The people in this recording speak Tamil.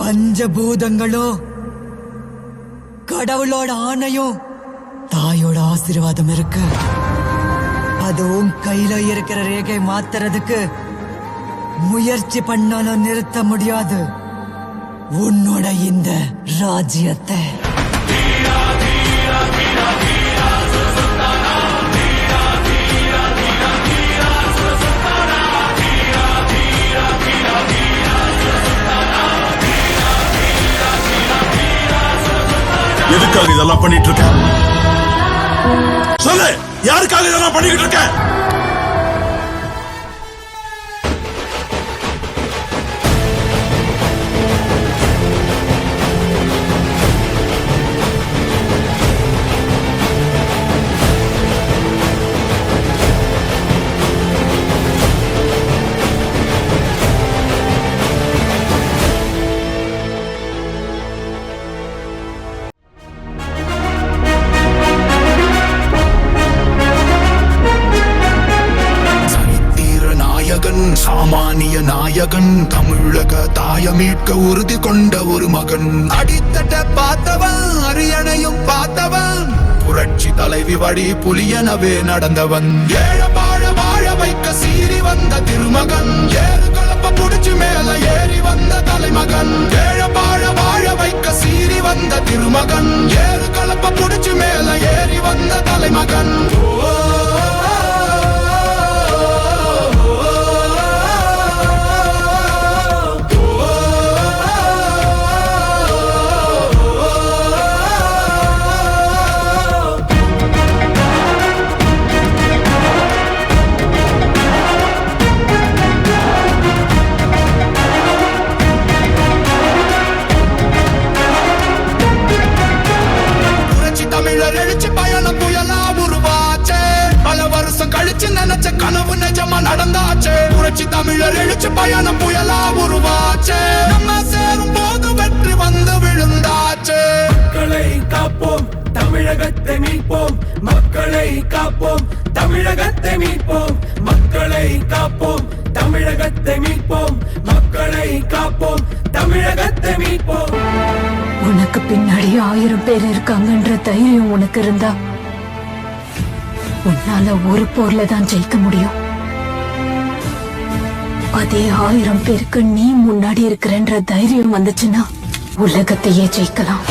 பஞ்சபூதங்களும் கடவுளோட ஆணையும் தாயோட ஆசீர்வாதம் இருக்கு. அதுவும் கையில இருக்கிற ரேகை மாத்துறதுக்கு முயற்சி பண்ணாலும் நிறுத்த முடியாது உன்னோட இந்த ராஜ்யத்தை. எதுக்காக இதெல்லாம் பண்ணிட்டு இருக்க? சொல்லு, யாருக்காக இதெல்லாம் பண்ணிக்கிட்டு இருக்க? சாமானிய நாயகன், தமிழக தாய மீட்க உறுதி கொண்ட ஒரு மகன். அடித்தட்ட பார்த்தவன், அரியணையும் பார்த்தவன், புரட்சி தலைவி வழி புலியனவே நடந்தவன். ஏழ வாழ வாழ வைக்க சீறி வந்த திருமகன், ஏறு கலப்ப புடிச்சு மேல ஏறி வந்த தலைமகன். ஏழ வாழ வாழ வைக்க சீறி வந்த திருமகன், ஏறு கலப்ப புடிச்சு மேல ஏறி வந்த தலைமகன். எழுச்சி பயணம் புயலா உருவாச்சே, பல வருஷம் கழிச்சு நினைச்ச கனவு நிஜமா நடந்தாச்சே. புரட்சி தமிழர் எழுச்சி பயணம் புயலா உருவாச்சே, நம்ம சேரும் போது வெற்றி வந்து விழுந்தாச்சே. மக்களை காப்போம், தமிழகத்தை மீட்போம். மக்களை காப்போம், தமிழகத்தை மீட்போம். மக்களை காப்போம், தமிழகத்தை மீட்போம். மக்களை காப்போம், தமிழகத்தை மீட்போம். உனக்கு பின்னாடி 1000 பேர் இருக்காங்கன்ற தைரியம் உனக்கு இருந்தா உன்னால ஒரு போர்ல தான் ஜெயிக்க முடியும். அதே 1000 பேருக்கு நீ முன்னாடி இருக்கிறன்ற தைரியம் வந்துச்சுன்னா உலகத்தையே ஜெயிக்கலாம்.